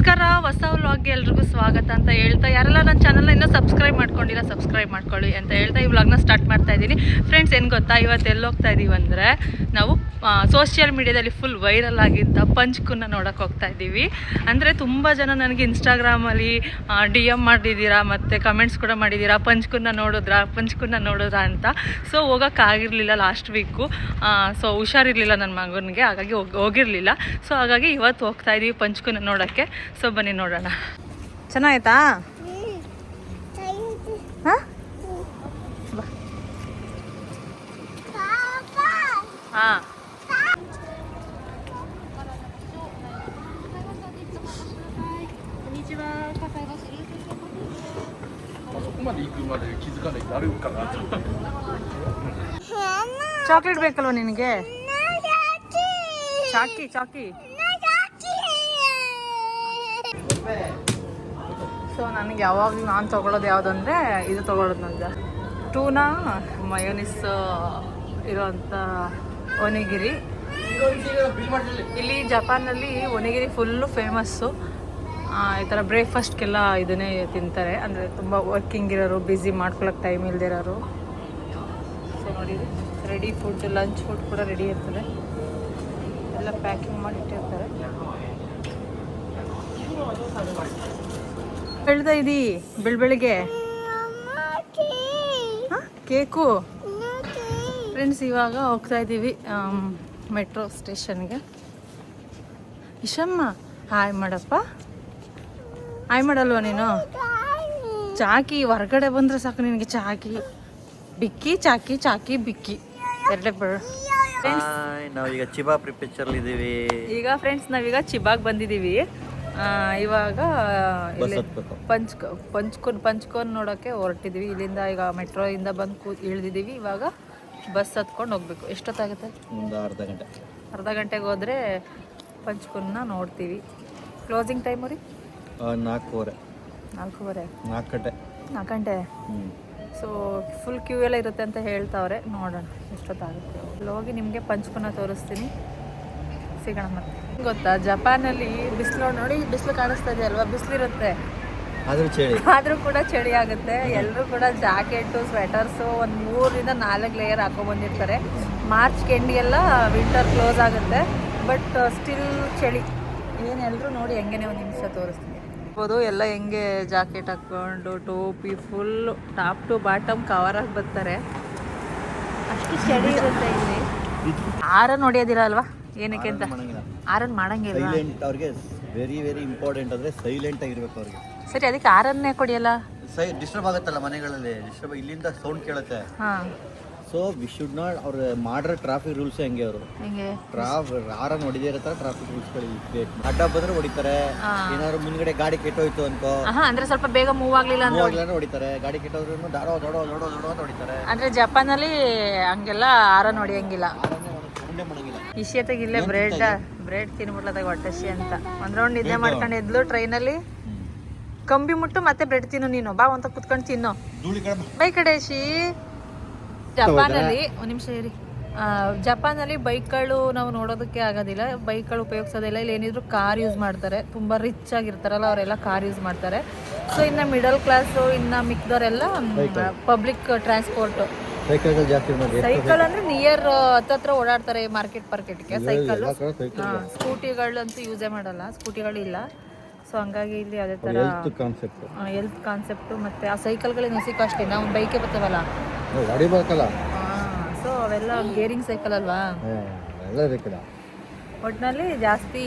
ನಮಸ್ಕಾರ, ಹೊಸ ವ್ಲಾಗ್ಗೆ ಎಲ್ರಿಗೂ ಸ್ವಾಗತ ಅಂತ ಹೇಳ್ತಾ, ಯಾರೆಲ್ಲ ನನ್ನ ಚಾನಲ್ನ ಇನ್ನೂ ಸಬ್ಸ್ಕ್ರೈಬ್ ಮಾಡ್ಕೊಂಡಿಲ್ಲ ಸಬ್ಸ್ಕ್ರೈಬ್ ಮಾಡ್ಕೊಳ್ಳಿ ಅಂತ ಹೇಳ್ತಾ ಈ ವ್ಲಾಗ್ನ ಸ್ಟಾರ್ಟ್ ಮಾಡ್ತಾ ಇದ್ದೀನಿ. ಫ್ರೆಂಡ್ಸ್, ಏನು ಗೊತ್ತಾ, ಇವತ್ತು ಎಲ್ಲಿ ಹೋಗ್ತಾ ಇದ್ದೀವಿ ಅಂದರೆ ನಾವು ಸೋಷಿಯಲ್ ಮೀಡಿಯಾದಲ್ಲಿ ಫುಲ್ ವೈರಲ್ ಆಗಿದ್ದ ಪಂಚ್ಕನ್ನ ನೋಡೋಕೆ ಹೋಗ್ತಾ ಇದ್ದೀವಿ. ಅಂದರೆ ತುಂಬ ಜನ ನನಗೆ ಇನ್ಸ್ಟಾಗ್ರಾಮಲ್ಲಿ DM ಮಾಡಿದ್ದೀರಾ ಮತ್ತು ಕಮೆಂಟ್ಸ್ ಕೂಡ ಮಾಡಿದ್ದೀರಾ, ಪಂಚ್ಕನ್ನ ನೋಡಿದ್ರಾ ಅಂತ. ಸೊ ಹೋಗೋಕ್ಕಾಗಿರಲಿಲ್ಲ ಲಾಸ್ಟ್ ವೀಕು. ಸೊ ಹುಷಾರಿರಲಿಲ್ಲ ನನ್ನ ಮಗನಿಗೆ, ಹಾಗಾಗಿ ಹೋಗಿರಲಿಲ್ಲ. ಸೊ ಹಾಗಾಗಿ ಇವತ್ತು ಹೋಗ್ತಾ ಇದ್ದೀವಿ ಪಂಚ್ಕನ್ನ ನೋಡೋಕ್ಕೆ. ಸೊ ಬನ್ನಿ ನೋಡೋಣ. ಚೆನ್ನಾಯ್ತಾ? ಹಾಂ, ಹಾಂ. ಚಾಕ್ಲೇಟ್ ಬೇಕಲ್ವ ನಿನಗೆ? ಚಾಕಿ. ಸೊ ನನಗೆ ಯಾವಾಗಲೂ ನಾನು ತೊಗೊಳೋದು ಯಾವುದಂದರೆ ಇದು ತೊಗೊಳೋದು. ನನಗೆ ಟೂನಾ ಮಯೋನಿಸ್ ಇರೋಂಥ ಒನಿಗಿರಿ. ಇಲ್ಲಿ ಜಪಾನಲ್ಲಿ ಒನಿಗಿರಿ ಫುಲ್ಲು ಫೇಮಸ್ಸು. ಈ ಥರ ಬ್ರೇಕ್ಫಾಸ್ಟ್ಗೆಲ್ಲ ಇದನ್ನೇ ತಿಂತಾರೆ. ಅಂದರೆ ತುಂಬ ವರ್ಕಿಂಗ್ ಇರೋರು, ಬ್ಯುಸಿ ಮಾಡ್ಕೊಳಕ್ಕೆ ಟೈಮ್ ಇಲ್ದಿರೋರು. ಸೊ ನೋಡಿ, ರೆಡಿ ಫುಡ್, ಲಂಚ್ ಫುಡ್ ಕೂಡ ರೆಡಿ ಇರ್ತದೆ, ಎಲ್ಲ ಪ್ಯಾಕಿಂಗ್ ಮಾಡಿ ಇಟ್ಟಿರ್ತಾರೆ. ಹೇಳ್ತಾ ಇದ್ದೀ ಬೆಳಗ್ಗೆ ಕೇಕು. ಫ್ರೆಂಡ್ಸ್, ಇವಾಗ ಹೋಗ್ತಾ ಇದ್ದೀವಿ ಮೆಟ್ರೋ ಸ್ಟೇಷನ್ಗೆ. ಇಶಮ್ಮ, ಹಾಯ್ ಮಾಡಪ್ಪ. ಹಾಯ್ ಮಾಡಲ್ವ ನೀನು? ಚಾಕಿ ಹೊರಗಡೆ ಬಂದರೆ ಸಾಕು ನಿನಗೆ. ಚಾಕಿ ಬಿಕ್ಕಿ, ಚಾಕಿ ಬಿಕ್ಕಿ ಎರಡೇ ಬೇಡ. ನಾವೀಗ ಚಿಬಾ ಪಿಕ್ಚರ್ ಇದ್ದೀವಿ. ಈಗ ಫ್ರೆಂಡ್ಸ್, ನಾವೀಗ ಚಿಬಾಗ್ ಬಂದಿದ್ದೀವಿ. ಇವಾಗ ಇಲ್ಲಿ ಪಂಚ್ಕೋನ್ ನೋಡೋಕ್ಕೆ ಹೊರಟಿದ್ದೀವಿ. ಇಲ್ಲಿಂದ ಈಗ ಮೆಟ್ರೋಯಿಂದ ಬಂದು ಇಳಿದಿದ್ದೀವಿ. ಇವಾಗ ಬಸ್ ಹತ್ಕೊಂಡು ಹೋಗ್ಬೇಕು. ಎಷ್ಟೊತ್ತಾಗುತ್ತೆ? ಒಂದು ಅರ್ಧ ಗಂಟೆಗೆ ಹೋದರೆ ಪಂಚ್ಕೋನ್ನ ನೋಡ್ತೀವಿ. ಕ್ಲೋಸಿಂಗ್ ಟೈಮು ರೀ 4 ಗಂಟೆ. ಸೊ ಫುಲ್ ಕ್ಯೂ ಎಲ್ಲ ಇರುತ್ತೆ ಅಂತ ಹೇಳ್ತಾವ್ರೆ. ನೋಡೋಣ ಎಷ್ಟೊತ್ತಾಗುತ್ತೆ. ಅಲ್ಲಿ ಹೋಗಿ ನಿಮಗೆ ಪಂಚ್ಕೋನ್ನ ತೋರಿಸ್ತೀನಿ. ಸಿಗೋಣ ಮತ್ತೆ. ಗೊತ್ತಾ, ಜಪಾನಲ್ಲಿ ಬಿಸಿಲು ನೋಡಿ, ಬಿಸಿಲು ಕಾಣಿಸ್ತಾ ಇದೆ ಅಲ್ವಾ? ಬಿಸಿಲಿರುತ್ತೆ, ಆದರೂ ಕೂಡ ಚಳಿ ಆಗುತ್ತೆ. ಎಲ್ಲರೂ ಕೂಡ ಜಾಕೆಟು, ಸ್ವೆಟರ್ಸು ಒಂದು 3ರಿಂದ 4 ಲೇಯರ್ ಹಾಕೊಂಡ್ಬಂದಿರ್ತಾರೆ. ಮಾರ್ಚ್ ಎಂಡಿಗೆಲ್ಲ ವಿಂಟರ್ ಕ್ಲೋಸ್ ಆಗುತ್ತೆ, ಬಟ್ ಸ್ಟಿಲ್ ಚಳಿ. ಏನೆಲ್ಲರೂ ನೋಡಿ ಹೆಂಗೇನೆ ಒಂದು ನಿಮಿಷ ತೋರಿಸ್ತೀನಿ. ಎಲ್ಲ ಹೆಂಗೆ ಜಾಕೆಟ್ ಹಾಕ್ಕೊಂಡು ಟೋಪಿ full top to bottom cover ಆಗಿ ಬರ್ತಾರೆ. ಅಷ್ಟು ಚಳಿ ಇರುತ್ತೆ ಇಲ್ಲಿ. ಆರನ್ ಹೊಡಿಯೋದಿಲ್ಲ ಅಲ್ವಾ? ಏನಕ್ಕೆ ಅಂತ ಆರನ್ ಮಾಡಂಗಿಲ್ಲ. ಅವ್ರಿಗೆ ವೆರಿ ವೆರಿ ಇಂಪಾರ್ಟೆಂಟ್ ಅಂದರೆ ಸೈಲೆಂಟ್ ಆಗಿರ್ಬೇಕು ಅವ್ರಿಗೆ. ಸರಿ, ಅದಕ್ಕೆ ಆರನ್ನೇ ಕೊಡಿಯಲ್ಲ. ಡಿಸ್ಟರ್ಬ್ ಆಗುತ್ತಲ್ಲ ಮನೆಗಳಲ್ಲಿ, ಇಲ್ಲಿಂದ ಸೌಂಡ್ ಕೇಳುತ್ತೆ. So we should not. ಅವ್ರು ಮಾಡ್ರ ಟ್ರಾಫಿಕ್ ರೂಲ್ಸ್ ಹೆಂಗೆ, ಅವರು ಆರನ್ ಹೊಡಿದೇ ಇರೋ ಥರ ಟ್ರಾಫಿಕ್ ರೂಲ್ಸ್ಗಳು ಅಡ್ಡ ಬಂದ್ರೆ ಹೊಡಿತಾರೆ. ಏನಾದ್ರು ಮುಂದ್ಗಡೆ ಗಾಡಿ ಕೆಟ್ಟೋಯ್ತು ಅನ್ಕೋ, ಅಂದ್ರೆ ಸ್ವಲ್ಪ ಬೇಗ ಮೂವ್ ಆಗ್ಲಿಲ್ಲ ಅಂದ್ರೆ ಹೊಡಿತಾರೆ. ಗಾಡಿ ಕೆಟ್ಟೋದ್ರು ದೊಡ್ಡ ಅಂತ ಹೊಡಿತಾರೆ. ಅಂದ್ರೆ ಜಪಾನಲ್ಲಿ ಹಂಗೆಲ್ಲ ಆರನ್ ಹೊಡಿಯಂಗಿಲ್ಲ. ಇಶಿಯತೆಗೆ ಇಲ್ಲೇ ಬ್ರೆಡ್ ತಿನ್ಬಿಡ್ಲದಾಗ ಹೊಟ್ಟೆಸಿ ಅಂತ ಒಂದ್ ರೌಂಡ್ ನಿದ್ದೆ ಮಾಡ್ಕೊಂಡು ಎದ್ಲು ಟ್ರೈನಲ್ಲಿ. ಕಂಬಿ ಮುಟ್ಟು ಮತ್ತೆ ಬ್ರೆಡ್ ತಿನ್ನು ನೀನು. ಬಾ ಅಂತ ಕುತ್ಕೊಂಡು ತಿನ್ನು. ಬೈ ಕಡೆಶಿ. ಜಪಾನಲ್ಲಿ ಒಂದು ನಿಮಿಷ ಇರಿ. ಜಪಾನಲ್ಲಿ ಬೈಕ್ಗಳು ನಾವು ನೋಡೋದಕ್ಕೆ ಆಗೋದಿಲ್ಲ, ಬೈಕ್ಗಳು ಉಪಯೋಗಿಸೋದಿಲ್ಲ. ಇಲ್ಲಿ ಏನಿದ್ರು ಕಾರ್ ಯೂಸ್ ಮಾಡ್ತಾರೆ. ತುಂಬ ರಿಚ್ ಆಗಿರ್ತಾರಲ್ಲ ಅವರೆಲ್ಲ ಕಾರ್ ಯೂಸ್ ಮಾಡ್ತಾರೆ. ಸೊ ಇನ್ನು ಮಿಡಲ್ ಕ್ಲಾಸು, ಇನ್ನು ಮಿಕ್ದವರೆಲ್ಲ ಪಬ್ಲಿಕ್ ಟ್ರಾನ್ಸ್ಪೋರ್ಟ್. ಸೈಕಲ್ ಅಂದ್ರೆ ನಿಯರ್ ಹತ್ತತ್ರ ಓಡಾಡ್ತಾರೆ ಮಾರ್ಕೆಟ್ಗೆ. ಸೈಕಲ್, ಸ್ಕೂಟಿಗಳಂತೂ ಯೂಸೇ ಮಾಡಲ್ಲ, ಸ್ಕೂಟಿಗಳು ಇಲ್ಲ. ಸೊ ಹಂಗಾಗಿ ಇಲ್ಲಿ ಅದೇ ಥರ ಹೆಲ್ತ್ ಕಾನ್ಸೆಪ್ಟು. ಮತ್ತು ಆ ಸೈಕಲ್ಗಳೇನು ಎಸಿ ಕಾಸ್ಟ್ಲಿ. ನಾವು ಬೈಕೆ ಬರ್ತಾವಲ್ಲ, ಸೊ ಅವೆಲ್ಲ ಗೇರಿಂಗ್ ಸೈಕಲ್ ಅಲ್ವಾ. ಒಟ್ಟಿನಲ್ಲಿ ಜಾಸ್ತಿ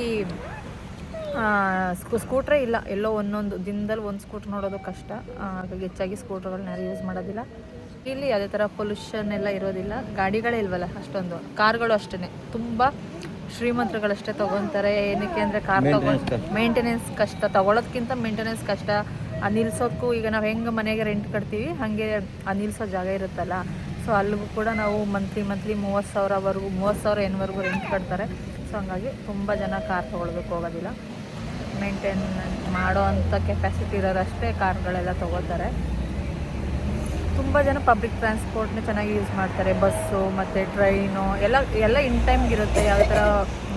ಸ್ಕೂಟ್ರೇ ಇಲ್ಲ. ಎಲ್ಲೋ ಒಂದೊಂದು ದಿನದಲ್ಲಿ ಒಂದು ಸ್ಕೂಟ್ರ್ ನೋಡೋದು ಕಷ್ಟ. ಹಾಗಾಗಿ ಹೆಚ್ಚಾಗಿ ಸ್ಕೂಟ್ರ್ಗಳನ್ನ ಯಾರು ಯೂಸ್ ಮಾಡೋದಿಲ್ಲ. ಇಲ್ಲಿ ಅದೇ ಥರ ಪೊಲ್ಯೂಷನ್ ಎಲ್ಲ ಇರೋದಿಲ್ಲ. ಗಾಡಿಗಳೇ ಇಲ್ವಲ್ಲ ಅಷ್ಟೊಂದು. ಕಾರ್ಗಳು ಅಷ್ಟೇ, ತುಂಬ ಶ್ರೀಮಂತರುಗಳಷ್ಟೇ ತೊಗೊತಾರೆ. ಏನಕ್ಕೆ ಅಂದರೆ ಕಾರ್ ಮೇಂಟೆನೆನ್ಸ್ ಕಷ್ಟ. ತೊಗೊಳೋದ್ಕಿಂತ ಮೇಂಟೆನೆನ್ಸ್ ಕಷ್ಟ. ನಿಲ್ಸೋಕ್ಕೂ ಈಗ ನಾವು ಹೆಂಗೆ ಮನೆಗೆ ರೆಂಟ್ ಕಟ್ತೀವಿ ಹಾಗೆ ನಿಲ್ಸೋ ಜಾಗ ಇರುತ್ತಲ್ಲ. ಸೊ ಅಲ್ಲಿಗೂ ಕೂಡ ನಾವು ಮಂತ್ಲಿ 30,000 ಏನ್ವರೆಗೂ ರೆಂಟ್ ಕಟ್ತಾರೆ. ಸೊ ಹಂಗಾಗಿ ತುಂಬ ಜನ ಕಾರ್ ತೊಗೊಳ್ಬೇಕು ಹೋಗೋದಿಲ್ಲ. ಮೇಂಟೈನ್ ಮಾಡೋ ಅಂಥ ಕೆಪಾಸಿಟಿ ಇರೋರಷ್ಟೇ ಕಾರ್ಗಳೆಲ್ಲ ತೊಗೋತಾರೆ. ತುಂಬ ಜನ ಪಬ್ಲಿಕ್ ಟ್ರಾನ್ಸ್ಪೋರ್ಟ್ನ ಚೆನ್ನಾಗಿ ಯೂಸ್ ಮಾಡ್ತಾರೆ. ಬಸ್ಸು ಮತ್ತು ಟ್ರೈನು ಎಲ್ಲ ಇನ್ ಟೈಮ್ಗಿರುತ್ತೆ. ಯಾವ ಥರ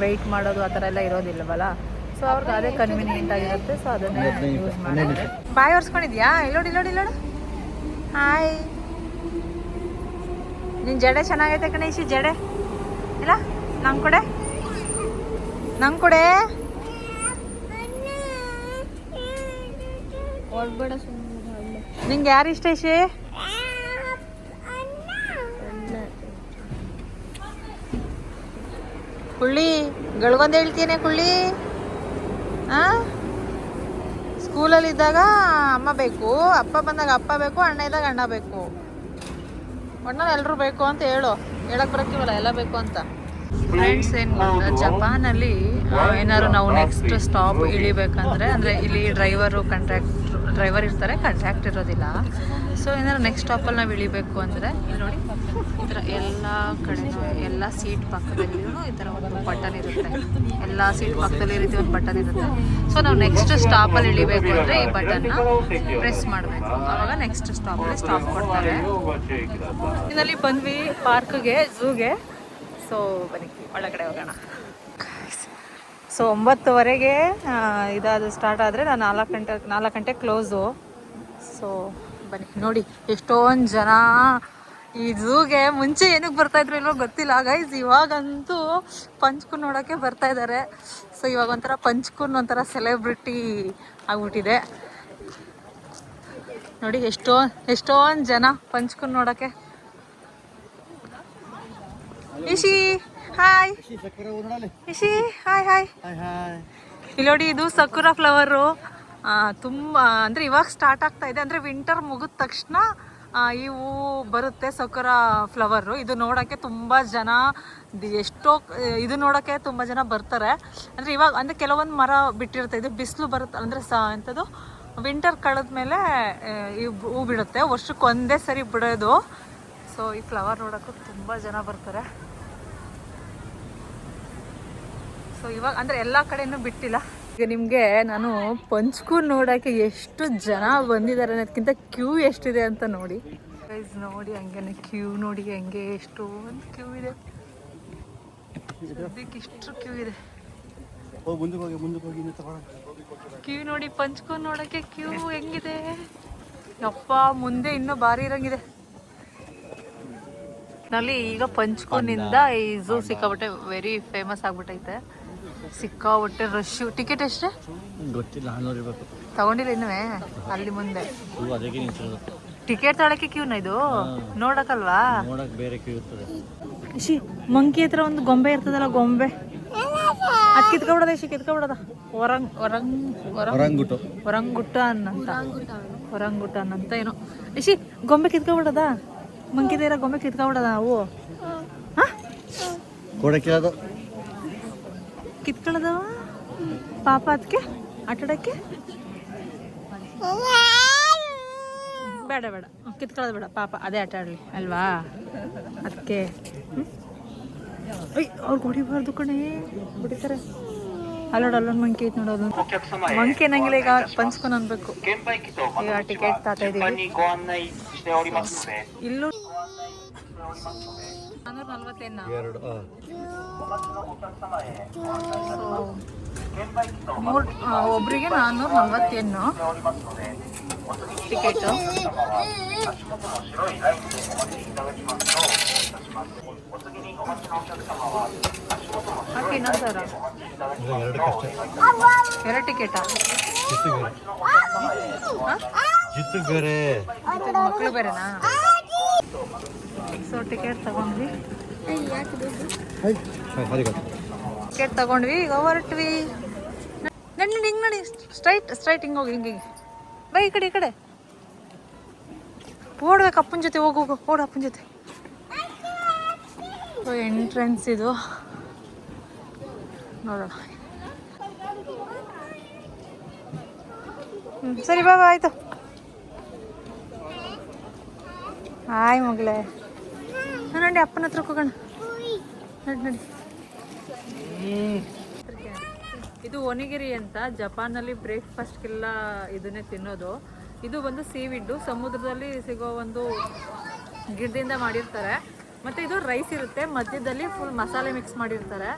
ವೆಯ್ಟ್ ಮಾಡೋದು ಆ ಥರ ಎಲ್ಲ ಇರೋದಿಲ್ಲವಲ್ಲ. ಸೊ ಅವ್ರಿಗೆ ಅದೇ ಕನ್ವೀನಿಯೆಂಟ್ ಆಗಿರುತ್ತೆ. ಸೊ ಅದನ್ನೇ ಯೂಸ್ ಮಾಡಿದ್ರೆ. ಬಾಯಿ ಒರೆಸ್ಕೊಂಡಿದ್ಯಾ? ಇಲ್ಲೋಡಿ. ಹಾಯ್, ನಿನ್ನ ಜಡೆ ಚೆನ್ನಾಗೈತೆ ಗಣೇಶಿ. ಜಡೆ ಇಲ್ಲ ನಂಗೆ ಕೊಡೆ ನಿಂಗೆ ಯಾರು ಇಷ್ಟ ಇಶಿ? ಕುಳ್ಳಿ ಗಳಿಗೊಂದು ಹೇಳ್ತೀನಿ ಕುಳ್ಳಿ. ಸ್ಕೂಲಲ್ಲಿ ಇದ್ದಾಗ ಅಮ್ಮ ಬೇಕು, ಅಪ್ಪ ಬಂದಾಗ ಅಪ್ಪ ಬೇಕು, ಅಣ್ಣ ಇದ್ದಾಗ ಅಣ್ಣ ಬೇಕು, ಒಟ್ನಲ್ಲಿ ಎಲ್ಲರೂ ಬೇಕು ಅಂತ ಹೇಳಕ್ ಬರಕ್ಕಿವಲ್ಲ ಎಲ್ಲ ಬೇಕು ಅಂತ. ಫ್ರೆಂಡ್ಸ್, ಏನು ಗೊತ್ತಾ, ಜಪಾನಲ್ಲಿ ಏನಾದ್ರು ನಾವು ನೆಕ್ಸ್ಟ್ ಸ್ಟಾಪ್ ಇಳಿಬೇಕಂದ್ರೆ, ಅಂದರೆ ಇಲ್ಲಿ ಡ್ರೈವರ್ ಇರ್ತಾರೆ, ಕಾಂಟ್ರಾಕ್ಟ್ ಇರೋದಿಲ್ಲ. ಸೊ ಏನಾದ್ರು ನೆಕ್ಸ್ಟ್ ಸ್ಟಾಪಲ್ಲಿ ನಾವು ಇಳಿಬೇಕು ಅಂದರೆ ಇಲ್ಲಿ ನೋಡಿ, ಈ ಥರ ಎಲ್ಲ ಕಡೆ ಎಲ್ಲ ಸೀಟ್ ಪಕ್ಕದಲ್ಲಿಯೂ ಈ ಥರ ಒಂದು ಬಟನ್ ಇರುತ್ತೆ. ಎಲ್ಲ ಸೀಟ್ ಪಕ್ಕದಲ್ಲಿ ಈ ರೀತಿ ಒಂದು ಬಟನ್ ಇರುತ್ತೆ. ಸೊ ನಾವು ನೆಕ್ಸ್ಟ್ ಸ್ಟಾಪಲ್ಲಿ ಇಳಿಬೇಕು ಅಂದರೆ ಈ ಬಟನ್ನ ಪ್ರೆಸ್ ಮಾಡಬೇಕು. ಆವಾಗ ನೆಕ್ಸ್ಟ್ ಸ್ಟಾಪಲ್ಲಿ ಸ್ಟಾಪ್ ಕೊಡ್ತಾರೆ. ಇನ್ನಲ್ಲಿ ಬಂದ್ವಿ ಪಾರ್ಕ್ಗೆ, ಝೂಗೆ. ಸೊ ಬನ್ನಿ ಒಳಗಡೆ ಹೋಗೋಣ. ಸೊ 9:00ವರೆಗೆ ಇದಾದ ಸ್ಟಾರ್ಟ್ ಆದರೆ ನಾನು 4 ಗಂಟೆ ಕ್ಲೋಸು. ಸೊ ಬನ್ನಿ ನೋಡಿ, ಎಷ್ಟೊಂದು ಜನ ಈ ಝೂಗೆ ಮುಂಚೆ ಏನಕ್ಕೆ ಬರ್ತಾಯಿದ್ರು ಇಲ್ವೋ ಗೊತ್ತಿಲ್ಲ ಗೈಸ್. ಇವಾಗಂತೂ ಪಂಚ್ಕೂನ್ ನೋಡೋಕ್ಕೆ ಬರ್ತಾ ಇದ್ದಾರೆ. ಸೊ ಇವಾಗ ಒಂಥರ ಪಂಚ್ಕೂನ್ ಒಂಥರ ಸೆಲೆಬ್ರಿಟಿ ಆಗ್ಬಿಟ್ಟಿದೆ ನೋಡಿ. ಎಷ್ಟೊಂದು ಜನ ಪಂಚ್ಕೂನ್ ನೋಡೋಕ್ಕೆ. Is she hi, is she hi. ಇಲ್ಲಿ ನೋಡಿ, ಇದು ಸಕುರಾ ಫ್ಲವರು. ತುಂಬ ಅಂದರೆ ಇವಾಗ ಸ್ಟಾರ್ಟ್ ಆಗ್ತಾ ಇದೆ. ಅಂದರೆ ವಿಂಟರ್ ಮುಗಿದ ತಕ್ಷಣ ಈ ಹೂವು ಬರುತ್ತೆ, ಸಕುರಾ ಫ್ಲವರು. ಇದು ನೋಡೋಕ್ಕೆ ತುಂಬ ಜನ, ಇದು ನೋಡೋಕ್ಕೆ ತುಂಬ ಜನ ಬರ್ತಾರೆ. ಅಂದರೆ ಇವಾಗ ಅಂದರೆ ಕೆಲವೊಂದು ಮರ ಬಿಟ್ಟಿರುತ್ತೆ, ಇದು ಬಿಸಿಲು ಬರುತ್ತೆ ಅಂದರೆ ಎಂಥದ್ದು ವಿಂಟರ್ ಕಳೆದ್ಮೇಲೆ ಈ ಹೂ ಬಿಡುತ್ತೆ. ವರ್ಷಕ್ಕೆ ಒಂದೇ ಸರಿ ಬಿಡೋದು. ಸೊ ಈ ಫ್ಲವರ್ ನೋಡೋಕ್ಕೂ ತುಂಬ ಜನ ಬರ್ತಾರೆ. ಸೊ ಇವಾಗ ಅಂದರೆ ಎಲ್ಲ ಕಡೆಯೂ ಬಿಟ್ಟಿಲ್ಲ. ಈಗ ನಿಮಗೆ ನಾನು ಪಂಚ್ಕೂನ್ ನೋಡೋಕ್ಕೆ ಎಷ್ಟು ಜನ ಬಂದಿದ್ದಾರೆ ಅನ್ನೋದಕ್ಕಿಂತ ಕ್ಯೂ ಎಷ್ಟಿದೆ ಅಂತ ನೋಡಿ ಗೈಸ್. ನೋಡಿ ಹಂಗೆ ಕ್ಯೂ ನೋಡಿ, ಹಂಗೆ ಎಷ್ಟೊಂದು ಕ್ಯೂ ಇದೆ. ಸದ್ಯಕ್ಕೆ ಇಷ್ಟು ಕ್ಯೂ ಇದೆ. ಕ್ಯೂ ನೋಡಿ, ಪಂಚ್ಕೂನ್ ನೋಡೋಕ್ಕೆ ಕ್ಯೂ ಹೆಂಗಿದೆ ಯಪ್ಪ. ಮುಂದೆ ಇನ್ನೂ ಭಾರಿ ಇರಂಗಿದೆ. ನಲ್ಲಿ ಈಗ ಪಂಚ್ಕೂನಿಂದ ಈ ಝೂ ಸಿಕ್ಕಾಬಿಟ್ಟೆ ವೆರಿ ಫೇಮಸ್ ಆಗ್ಬಿಟ್ಟೈತೆ. ಸಿಕ್ಕಾಬಿಟ್ಟೆ ರಶ್ಶು. ಟಿಕೆಟ್ ಎಷ್ಟೇ ಗೊತ್ತಿಲ್ಲ, 100 ಇರಬೇಕು. ತಗೊಂಡಿಲ್ಲ ಇನ್ನೂ ಅಲ್ಲಿ ಮುಂದೆ. ಟಿಕೆಟ್ ತಗೊಳಕ್ಕೆ ಕ್ಯೂನ ಇದು ನೋಡಕ್ಕಲ್ವಾ? ನೋಡಕ್ ಬೇರೆ ಕ್ಯೂ ಇರ್ತದೆ. ಇಶಿ ಮಂಕಿ ಹತ್ರ ಒಂದು ಗೊಂಬೆ ಇರ್ತದಲ್ಲ, ಗೊಂಬೆ ಅದು ಕಿತ್ಕೊಬಿಡೋದ ಇಶಿ, ಕಿತ್ಕೊಬಿಡೋದ. ಒರಂಗುಟಾನ್ ಅಂತ ಏನೋ. ಇಶಿ ಗೊಂಬೆ ಕಿತ್ಕೊಬಿಡೋದ, ಮಂಕಿದ ಇರೋ ಗೊಂಬೆ ಕಿತ್ಕೊಬಿಡೋದ ನಾವು. ಕಿತ್ಕೊಳ್ಳೋದವ ಪಾಪ ಅದಕ್ಕೆ ಆಟಾಡಕ್ಕೆ ಬೇಡ ಕಿತ್ಕೊಳ್ಳೋದು ಬೇಡ ಪಾಪ, ಅದೇ ಆಟ ಆಡಲಿ ಅಲ್ವಾ ಅದಕ್ಕೆ. ಅವ್ರಿಗೆ ಹೊಡಿಬಾರ್ದು ಕಣೆ, ಹೊಡಿತಾರೆ. ಅಲ್ಲೊಂದು ಮಂಕಿ ಐತೆ ನೋಡೋದು. ಮಂಕಿ ಅನ್ನಂಗಿಲ್ಲ, ಈಗ ಪಂಚ್ಕೂನ್ ಅನ್ಬೇಕು. ಈಗ ಟಿಕೆಟ್ ತಾತಾ ಇದೀವಿ. ಇಲ್ಲೂ 440 ಒಬ್ರಿಗೆ 440 ಟಿಕೆಟ್. ಹಾಕಿ ಇನ್ನೊಂದು 2 ಟಿಕೆಟಾ? ಮಕ್ಕಳು ಬೇರೆನಾ? ಸೊ ಟಿಕೆಟ್ ತಗೊಂಡ್ವಿ, ಈಗ ಹೊರಟ್ವಿ. ಹಿಂಗೆ ನೋಡಿ, ಸ್ಟ್ರೈಟ್ ಹಿಂಗೆ ಹೋಗಿ, ಹಿಂಗೆ ಬೈ ಈ ಕಡೆ ಓಡ್ಬೇಕು. ಅಪ್ಪನ ಜೊತೆ ಹೋಗು, ಓಡು ಅಪ್ಪನ ಜೊತೆ. ಸೊ ಎಂಟ್ರೆನ್ಸ್ ಇದು ನೋಡೋಣ. ಸರಿ ಬಾಬಾ, ಆಯ್ತು. ಹಾಯ್ ಮಗಳೇ, ನೋಡಿ ಅಪ್ಪನ ಹತ್ರಕ್ಕೆ ಹೋಗೋಣ. ನಡಿ. ಇದು ಒನಿಗಿರಿ ಅಂತ, ಜಪಾನಲ್ಲಿ ಬ್ರೇಕ್ಫಾಸ್ಟ್ಗೆಲ್ಲ ಇದನ್ನೇ ತಿನ್ನೋದು. ಇದು ಬಂದು ಸೀವಿಡ್ಡು, ಸಮುದ್ರದಲ್ಲಿ ಸಿಗೋ ಒಂದು ಗಿಡದಿಂದ ಮಾಡಿರ್ತಾರೆ. ಮತ್ತು ಇದು ರೈಸ್ ಇರುತ್ತೆ, ಮಧ್ಯದಲ್ಲಿ ಫುಲ್ ಮಸಾಲೆ ಮಿಕ್ಸ್ ಮಾಡಿರ್ತಾರೆ.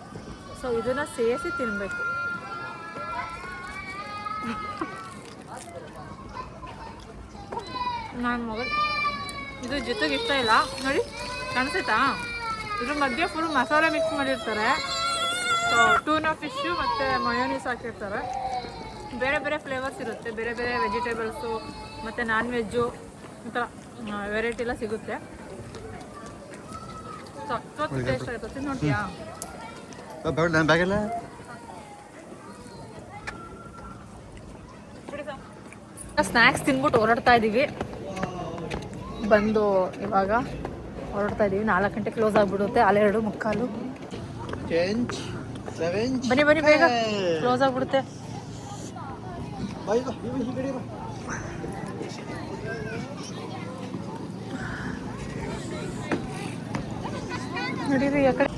ಸೊ ಇದನ್ನು ಸೇರಿಸಿ ತಿನ್ನಬೇಕು. ನನ್ನ ಮಗ ಇದು ಜೊತೆಗೆ ಇಷ್ಟ ಇಲ್ಲ ನೋಡಿ, ಕಾಣಿಸುತ್ತಾ? ಇದ್ರ ಮಧ್ಯೆ ಫುಲ್ ಮಸಾಲೆ ಮಿಕ್ಸ್ ಮಾಡಿರ್ತಾರೆ. ಸೊ ಟೂನಾ ಫಿಶ್ಶು ಮತ್ತು ಮಯೋನೀಸ್ ಹಾಕಿರ್ತಾರೆ. ಬೇರೆ ಬೇರೆ ಫ್ಲೇವರ್ಸ್ ಇರುತ್ತೆ, ಬೇರೆ ಬೇರೆ ವೆಜಿಟೇಬಲ್ಸು ಮತ್ತು ನಾನ್ ವೆಜ್ಜು ಈ ಥರ ವೆರೈಟಿ ಎಲ್ಲ ಸಿಗುತ್ತೆ. ಸಖತ್ತು ಟೇಸ್ಟ್ ಆಗುತ್ತೆ, ನೋಡ್ತೀಯಾ? ಸ್ನ್ಯಾಕ್ಸ್ ತಿನ್ಬಿಟ್ಟು ಹೊರಡ್ತಾ ಇದ್ದೀವಿ. ಬಂದು ಇವಾಗ ಹೊರಡ್ತಾ ಇದ್ದೀವಿ. 4 ಗಂಟೆ ಕ್ಲೋಸ್ ಆಗಿಬಿಡುತ್ತೆ, ಅಲ್ಲಿ 2:45. ಬನ್ನಿ ಬನ್ನಿ, ಬೇಗ ಕ್ಲೋಸ್ ಆಗಿಬಿಡುತ್ತೆ. ನಡೀರಿ ಆ ಕಡೆ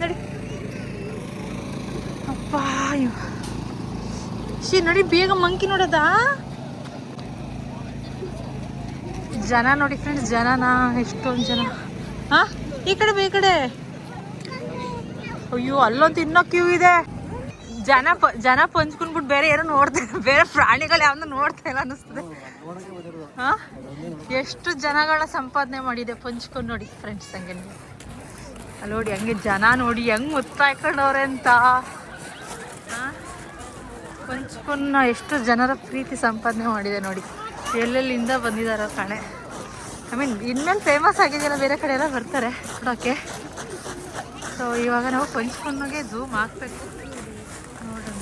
ನಡಿ. ಅಪ್ಪ ನಡಿ ಬೇಗ, ಮಂಕಿ ನೋಡೋದಾ? ಜನ ನೋಡಿ ಫ್ರೆಂಡ್ಸ್, ಜನನಾ ಎಷ್ಟೊಂದು ಜನ. ಹಾ, ಈ ಕಡೆ ಈ ಕಡೆ. ಅಯ್ಯೋ, ಅಲ್ಲೊಂದು ಇನ್ನೂ ಕ್ಯೂ ಇದೆ. ಜನ ಪಂಚ್ಕೊಂಡ್ಬಿಟ್ಟು ಬೇರೆ ಏನೋ ನೋಡ್ತಾರೆ, ಬೇರೆ ಪ್ರಾಣಿಗಳು ಯಾವನ್ನ ನೋಡ್ತಾ ಇಲ್ಲ ಅನ್ನಿಸ್ತದೆ. ಹಾ, ಎಷ್ಟು ಜನಗಳ ಸಂಪಾದನೆ ಮಾಡಿದೆ ಪಂಚ್ಕೊಂಡು ನೋಡಿ ಫ್ರೆಂಡ್ಸ್. ಹಂಗೆ ಅಲ್ಲಿ ನೋಡಿ, ಹಂಗೆ ಜನ ನೋಡಿ ಹೆಂಗ್ ಮುತ್ತಾಯ್ಕೊಂಡವ್ರೆ ಅಂತ. ಪಂಚ್ಕೊಂಡು ಎಷ್ಟು ಜನರ ಪ್ರೀತಿ ಸಂಪಾದನೆ ಮಾಡಿದೆ ನೋಡಿ. ಎಲ್ಲೆಲ್ಲಿಂದ ಬಂದಿದ್ದಾರೆ ಕಣೆ. ಐ ಮೀನ್ ಇನ್ಮೇಲೆ ಫೇಮಸ್ ಆಗಿದೆಯಲ್ಲ, ಬೇರೆ ಕಡೆ ಎಲ್ಲ ಬರ್ತಾರೆ ಕೊಡೋಕ್ಕೆ. ಸೊ ಇವಾಗ ನಾವು ಪಂಚ್ಕೊಂಡಾಗೆ ಝೂಮ್ ಹಾಕ್ಬೇಕು ನೋಡೋಣ.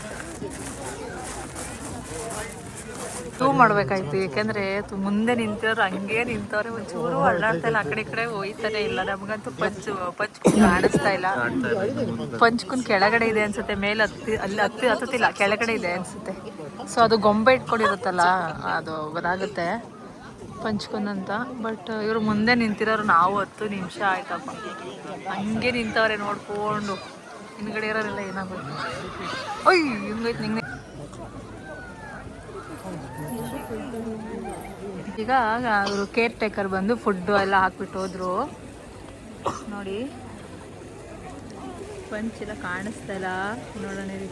ಝೂಮ್ ಮಾಡಬೇಕಾಯ್ತು, ಯಾಕೆಂದರೆ ಮುಂದೆ ನಿಂತಿರೋರು ಹಂಗೆ ನಿಂತವ್ರೆ, ಒಂಚೂರು ಅಳ್ಳಾಡ್ತಾ ಇಲ್ಲ, ಆ ಕಡೆ ಈ ಕಡೆ ಹೋಯ್ತಾನೆ ಇಲ್ಲ. ನಮಗಂತೂ ಪಂಚ್ಕೊಂಡು ಕಾಣಿಸ್ತಾ ಇಲ್ಲ. ಪಂಚ್ಕೊಂಡು ಕೆಳಗಡೆ ಇದೆ ಅನ್ಸುತ್ತೆ, ಮೇಲೆ ಹತ್ತುತ್ತಿಲ್ಲ, ಕೆಳಗಡೆ ಇದೆ ಅನ್ಸುತ್ತೆ. ಸೊ ಅದು ಗೊಂಬೆ ಇಟ್ಕೊಂಡಿರುತ್ತಲ್ಲ, ಅದು ಗೊತ್ತಾಗುತ್ತೆ ಪಂಚ್ಕೊಂಡು ಅಂತ. ಬಟ್ ಇವರು ಮುಂದೆ ನಿಂತಿರೋರು ನಾವು 10 ನಿಮಿಷ ಆಯ್ತಪ್ಪ, ಹಂಗೆ ನಿಂತವ್ರೆ ನೋಡ್ಕೊಂಡು. ಹಿಂದ್ಗಡೆ ಇರೋರೆಲ್ಲ ಏನಾಗುತ್ತೆ. ಒಯ್ ಹಿಂಗೈತೆ ನಿಂಗೆ. ಈಗ ಅವರು ಕೇರ್ ಟೇಕರ್ ಬಂದು ಫುಡ್ಡು ಎಲ್ಲ ಹಾಕ್ಬಿಟ್ಟು ಹೋದ್ರು ನೋಡಿ. ಪಂಚ್ ಎಲ್ಲ ಕಾಣಿಸ್ತಾ ಇಲ್ಲ, ನೋಡೋಣ ರೀ.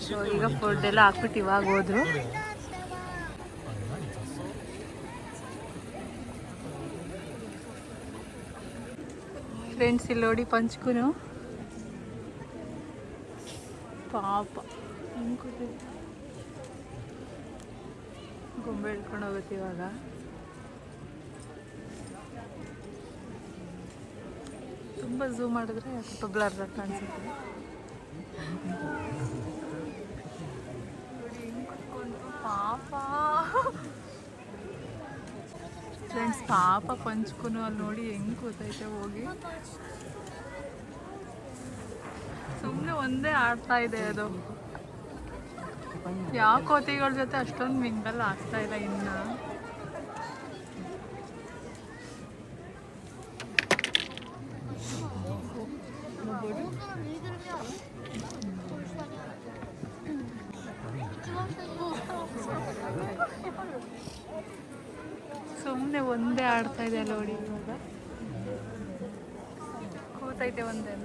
ಸೊ ಈಗ ಫುಡ್ ಎಲ್ಲ ಹಾಕ್ಬಿಟ್ಟು ಇವಾಗ ಹೋದ್ರು. ಫ್ರೆಂಡ್ಸ್ ಇಲ್ಲಿ ನೋಡಿ, ಪಂಚ್ಕೂನು ಪಾಪ ಗೊಂಬೆ ಹಿಡ್ಕೊಂಡು ಹೋಗುತ್ತೆ ಇವಾಗ. ತುಂಬ ಝೂಮ್ ಮಾಡಿದ್ರೆ ಸ್ವಲ್ಪ ಬ್ಲರ್ ಕಾಣಿಸುತ್ತೆ. ಪಾಪ ಫ್ರೆಂಡ್ಸ್, ಪಾಪ ಪಂಚ್ಕೂನು ಅಲ್ಲಿ ನೋಡಿ ಹೆಂಗೆ ಕೂತೈತೆ ಹೋಗಿ. ಸುಮ್ಮನೆ ಒಂದೇ ಆಡ್ತಾ ಇದೆ ಅದು. ಯಾವ ಕೋತಿಗಳ ಜೊತೆ ಅಷ್ಟೊಂದು ಮಿಂಗಲ್ ಆಗ್ತಾ ಇಲ್ಲ ಇನ್ನು. ಸುಮ್ಮನೆ ಒಂದೇ ಆಡ್ತಾ ಇದೆ ನೋಡಿ. ಇವಾಗ ಕೂತೈತೆ ಒಂದೇ.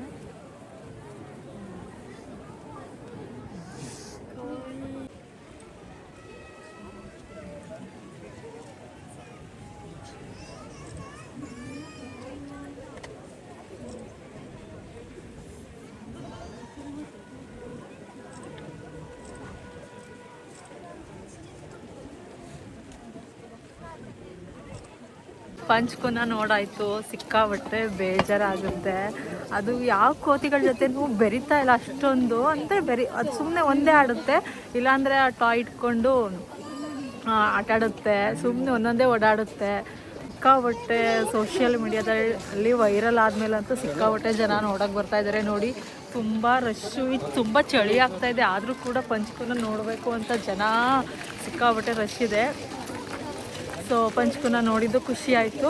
ಪಂಚ್ಕೂನ ನೋಡಾಯ್ತು, ಸಿಕ್ಕಾಬಟ್ಟೆ ಬೇಜಾರಾಗುತ್ತೆ. ಅದು ಯಾವ ಕೋತಿಗಳ ಜೊತೆನೂ ಬೆರಿತಾ ಇಲ್ಲ ಅಷ್ಟೊಂದು ಅಂದರೆ ಅದು ಸುಮ್ಮನೆ ಒಂದೇ ಆಡುತ್ತೆ. ಇಲ್ಲಾಂದರೆ ಆ ಟಾಯ್ ಇಟ್ಕೊಂಡು ಆಟಾಡುತ್ತೆ, ಸುಮ್ಮನೆ ಒಂದೊಂದೇ ಓಡಾಡುತ್ತೆ. ಸಿಕ್ಕಾಬಟ್ಟೆ ಸೋಷಿಯಲ್ ಮೀಡಿಯಾದಲ್ಲಿ ವೈರಲ್ ಆದಮೇಲಂತೂ ಸಿಕ್ಕಾಬಟ್ಟೆ ಜನ ನೋಡೋಕೆ ಬರ್ತಾ ಇದ್ದಾರೆ ನೋಡಿ. ತುಂಬ ರಶ್ಶು, ಇದು ತುಂಬ ಚಳಿ ಆಗ್ತಾ ಇದೆ, ಆದರೂ ಕೂಡ ಪಂಚ್ಕೂನ ನೋಡಬೇಕು ಅಂತ ಜನ ಸಿಕ್ಕಾಬಟ್ಟೆ ರಶ್ ಇದೆ. ಸೊ ಪಂಚ್ಕೂನ ನೋಡಿದ್ದು ಖುಷಿ ಆಯಿತು.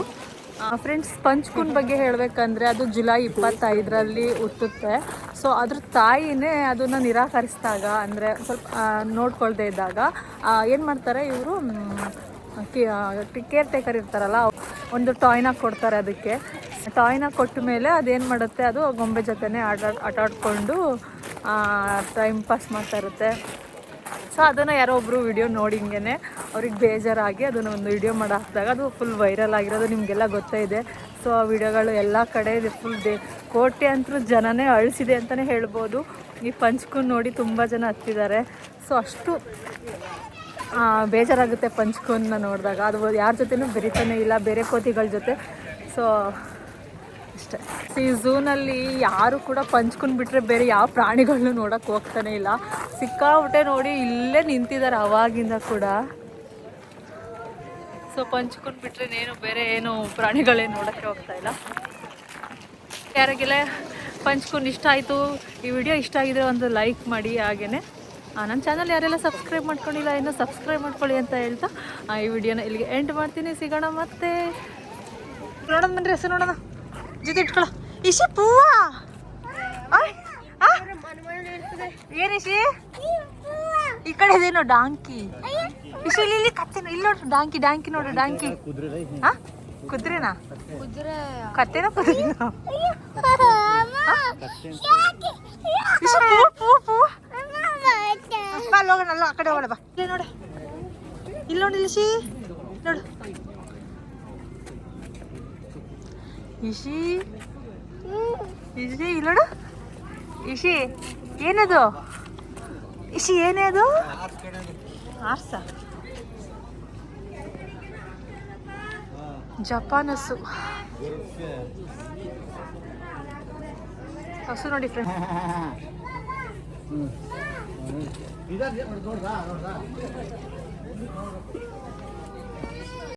ಫ್ರೆಂಡ್ಸ್, ಪಂಚ್ಕೂನ್ ಬಗ್ಗೆ ಹೇಳಬೇಕಂದ್ರೆ ಅದು ಜುಲೈ 25ರಲ್ಲಿ ಹುಟ್ಟುತ್ತೆ. ಸೊ ಅದ್ರ ತಾಯಿನೇ ಅದನ್ನು ನಿರಾಕರಿಸಿದಾಗ, ಅಂದರೆ ಸ್ವಲ್ಪ ನೋಡ್ಕೊಳ್ದೇ ಇದ್ದಾಗ ಏನು ಮಾಡ್ತಾರೆ ಇವರು, ಕೇರ್ ಟೇಕರ್ ಇರ್ತಾರಲ್ಲ, ಒಂದು ಟಾಯ್ನ ಕೊಡ್ತಾರೆ. ಅದಕ್ಕೆ ಟಾಯ್ನ ಕೊಟ್ಟ ಮೇಲೆ ಅದೇನು ಮಾಡುತ್ತೆ, ಅದು ಗೊಂಬೆ ಜೊತೆನೇ ಆಟಾಡ್ಕೊಂಡು ಟೈಮ್ ಪಾಸ್ ಮಾಡ್ತಾ ಇರುತ್ತೆ. ಸೊ ಅದನ್ನು ಯಾರೋ ಒಬ್ಬರು ವಿಡಿಯೋ ನೋಡಿ ಹಿಂಗೆ ಅವ್ರಿಗೆ ಬೇಜಾರಾಗಿ ಅದನ್ನು ಒಂದು ವಿಡಿಯೋ ಮಾಡಿ ಹಾಕಿದಾಗ ಅದು ಫುಲ್ ವೈರಲ್ ಆಗಿರೋದು ನಿಮಗೆಲ್ಲ ಗೊತ್ತೇ ಇದೆ. ಸೊ ಆ ವಿಡಿಯೋಗಳು ಎಲ್ಲ ಕಡೆ ಫುಲ್ ಕೋಟ್ಯಾಂತರ ಜನನೇ ಅಳಿಸಿದೆ ಅಂತಲೇ ಹೇಳ್ಬೋದು. ಈ ಪಂಚ್ಕೂನ್ ನೋಡಿ ತುಂಬ ಜನ ಹತ್ತಿದ್ದಾರೆ. ಸೊ ಅಷ್ಟು ಬೇಜಾರಾಗುತ್ತೆ ಪಂಚ್ಕೂನ್ನ ನೋಡಿದಾಗ. ಅದು ಯಾರ ಜೊತೆನೂ ಬೆರಿತಾನೆ ಇಲ್ಲ, ಬೇರೆ ಕೋತಿಗಳ ಜೊತೆ. ಸೊ ಅಷ್ಟೇ. ಈ ಝೂನಲ್ಲಿ ಯಾರು ಕೂಡ ಪಂಚ್ಕೂನ್ ಬಿಟ್ಟರೆ ಬೇರೆ ಯಾವ ಪ್ರಾಣಿಗಳನ್ನೂ ನೋಡೋಕ್ಕೆ ಹೋಗ್ತಾನೆ ಇಲ್ಲ. ಸಿಕ್ಕಾಬಿಟ್ಟೆ ನೋಡಿ ಇಲ್ಲೇ ನಿಂತಿದ್ದಾರೆ ಅವಾಗಿಂದ ಕೂಡ. ಸೊ ಪಂಚ್ಕೂನ್ ಬಿಟ್ಟರೆ ಬೇರೆ ಏನು ಪ್ರಾಣಿಗಳೇನು ನೋಡೋಕ್ಕೆ ಹೋಗ್ತಾ ಇಲ್ಲ. ಯಾರಿಗೆಲ್ಲ ಪಂಚ್ಕೂನ್ ಇಷ್ಟ ಆಯಿತು, ಈ ವಿಡಿಯೋ ಇಷ್ಟ ಆಗಿದ್ರೆ ಒಂದು ಲೈಕ್ ಮಾಡಿ. ಹಾಗೆಯೇ ನನ್ನ ಚಾನಲ್ ಯಾರೆಲ್ಲ ಸಬ್ಸ್ಕ್ರೈಬ್ ಮಾಡ್ಕೊಂಡಿಲ್ಲ ಇನ್ನೂ ಸಬ್ಸ್ಕ್ರೈಬ್ ಮಾಡ್ಕೊಳ್ಳಿ ಅಂತ ಹೇಳ್ತಾ ಈ ವಿಡಿಯೋನ ಇಲ್ಲಿಗೆ ಎಂಡ್ ಮಾಡ್ತೀನಿ. ಸಿಗೋಣ ಮತ್ತೆ. ನೋಡೋಣ ಬನ್ನಿರಿ, ಹೆಸರು ನೋಡೋಣ. ಜೊತೆ ಇಟ್ಕೊಳ್ಳೋ ಇಶಿ ಪೂವ. ಏನಿಶಿ ಈ ಕಡೆ ಇದೇನೋ ಡಾಂಕಿ. ಇಶಿ ಇಲ್ಲಿ ಕತ್ತೆನ ಇಲ್ಲಿ ನೋಡ್ರಿ. ಡಾಂಕಿ ನೋಡ್ರಿ. ಡಾಂಕಿ ಕುದುರೆನಾ? ಕತ್ತೆನ ಕುದುರೆನಾ? ಹೋಗೋಣ ಅಲ್ಲ, ಆ ಕಡೆ ಹೋಗೋಣ ಬಾ. ಇಲ್ಲಿ ನೋಡ, ಇಲ್ಲಿ ನೋಡಿ ಇಶಿ ನೋಡು. ಇಶಿ ಇಲ್ಲಿ ನೋಡು. ಇಶಿ ಏನದು? ಇಶಿ ಏನೇ ಅದು? ಆರ್ಸ ಜಪಾನ್ ಹಸು. ಹಸು ನೋಡಿ ಫ್ರೆಂಡ್ಸ್.